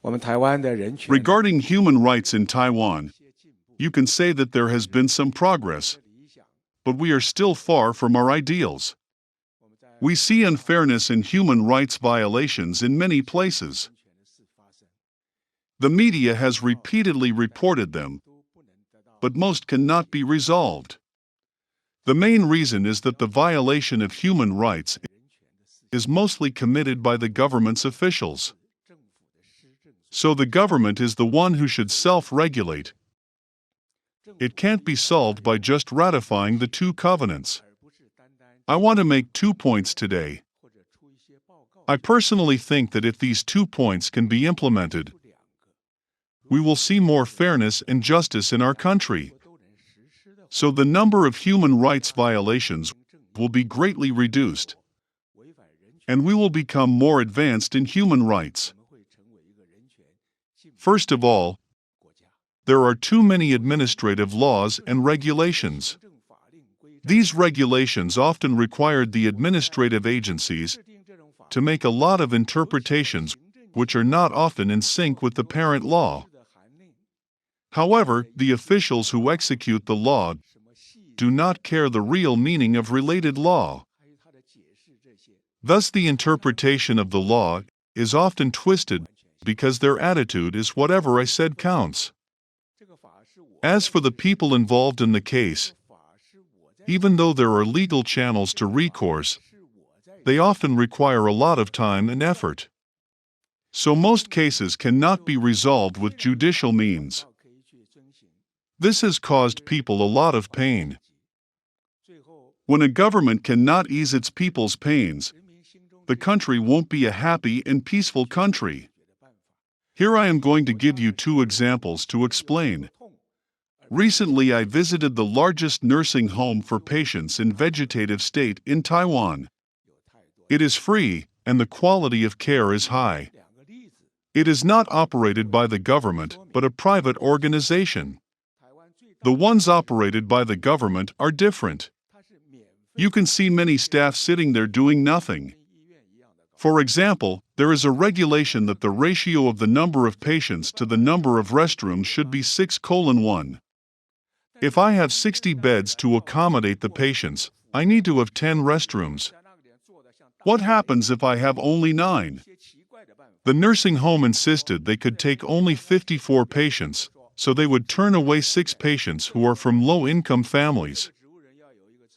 Regarding human rights in Taiwan, you can say that there has been some progress, but we are still far from our ideals. We see unfairness and human rights violations in many places. The media has repeatedly reported them, but most cannot be resolved. The main reason is that the violation of human rights is mostly committed by the government's officials. So the government is the one who should self-regulate. It can't be solved by just ratifying the two covenants. I want to make 2 points today. I personally think that if these 2 points can be implemented, we will see more fairness and justice in our country. So the number of human rights violations will be greatly reduced, and we will become more advanced in human rights. First of all, there are too many administrative laws and regulations. These regulations often required the administrative agencies to make a lot of interpretations which are not often in sync with the parent law. However, the officials who execute the law do not care the real meaning of related law. Thus, the interpretation of the law is often twisted because their attitude is whatever I said counts. As for the people involved in the case, even though there are legal channels to recourse, they often require a lot of time and effort. So most cases cannot be resolved with judicial means. This has caused people a lot of pain. When a government cannot ease its people's pains, the country won't be a happy and peaceful country. Here I am going to give you 2 examples to explain. Recently I visited the largest nursing home for patients in vegetative state in Taiwan. It is free, and the quality of care is high. It is not operated by the government, but a private organization. The ones operated by the government are different. You can see many staff sitting there doing nothing. For example, there is a regulation that the ratio of the number of patients to the number of restrooms should be 6:1. If I have 60 beds to accommodate the patients, I need to have 10 restrooms. What happens if I have only 9? The nursing home insisted they could take only 54 patients, so they would turn away 6 patients who are from low-income families.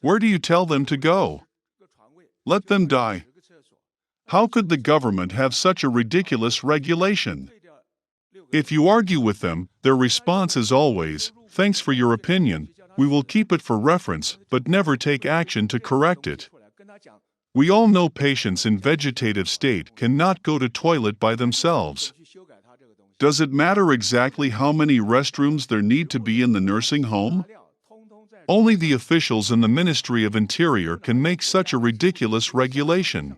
Where do you tell them to go? Let them die. How could the government have such a ridiculous regulation? If you argue with them, their response is always, "Thanks for your opinion, we will keep it for reference, but never take action to correct it." We all know patients in vegetative state cannot go to toilet by themselves. Does it matter exactly how many restrooms there need to be in the nursing home? Only the officials in the Ministry of Interior can make such a ridiculous regulation.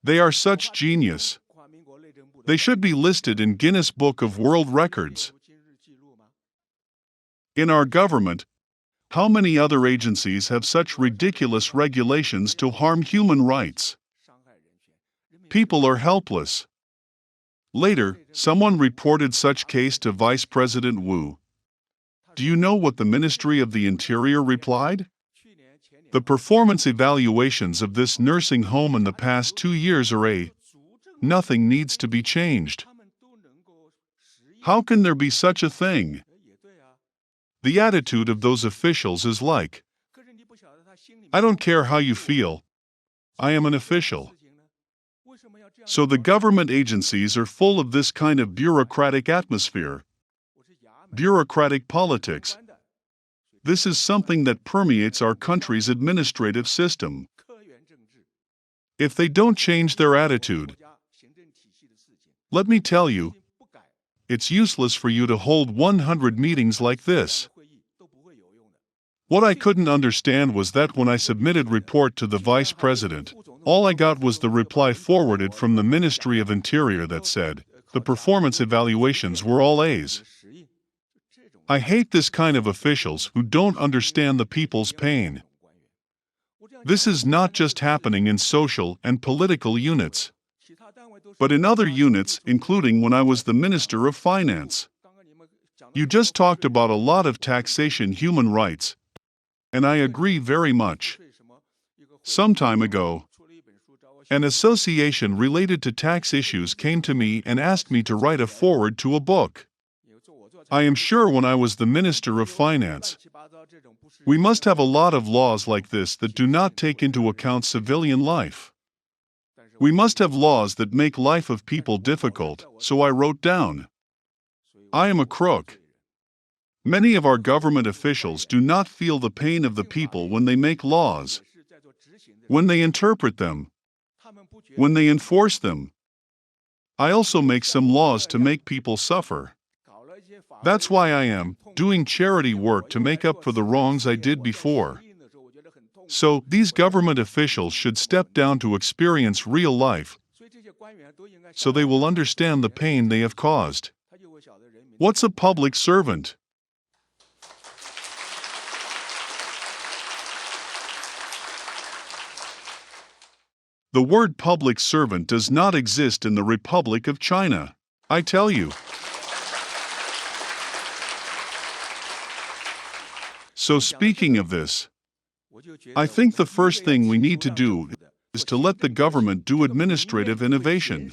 They are such genius. They should be listed in Guinness Book of World Records. In our government, how many other agencies have such ridiculous regulations to harm human rights? People are helpless. Later, someone reported such case to Vice President Wu. Do you know what the Ministry of the Interior replied? The performance evaluations of this nursing home in the past 2 years are A. Nothing needs to be changed. How can there be such a thing? The attitude of those officials is like, I don't care how you feel. I am an official. So the government agencies are full of this kind of bureaucratic atmosphere. Bureaucratic politics. This is something that permeates our country's administrative system. If they don't change their attitude, let me tell you, it's useless for you to hold 100 meetings like this. What I couldn't understand was that when I submitted report to the Vice President, all I got was the reply forwarded from the Ministry of Interior that said, the performance evaluations were all A's. I hate this kind of officials who don't understand the people's pain. This is not just happening in social and political units. but in other units, including when I was the Minister of Finance. You just talked about a lot of taxation human rights, and I agree very much. Some time ago, an association related to tax issues came to me and asked me to write a foreword to a book. I am sure when I was the Minister of Finance, we must have a lot of laws like this that do not take into account civilian life. We must have laws that make life of people difficult, so I wrote down. I am a crook. Many of our government officials do not feel the pain of the people when they make laws, when they interpret them, when they enforce them. I also make some laws to make people suffer. That's why I am doing charity work to make up for the wrongs I did before. So, these government officials should step down to experience real life, so they will understand the pain they have caused. What's a public servant? The word public servant does not exist in the Republic of China. I tell you. So speaking of this, I think the first thing we need to do is to let the government do administrative innovation.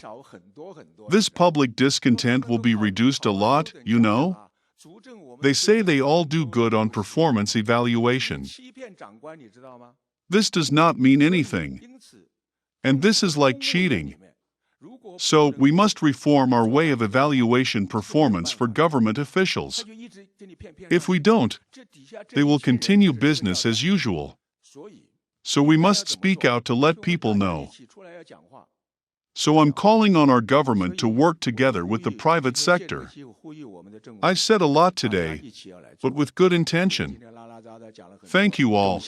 This public discontent will be reduced a lot, you know? They say they all do good on performance evaluation. This does not mean anything. And this is like cheating. So, we must reform our way of evaluation performance for government officials. If we don't, they will continue business as usual. So we must speak out to let people know. So I'm calling on our government to work together with the private sector. I said a lot today, but with good intention. Thank you all.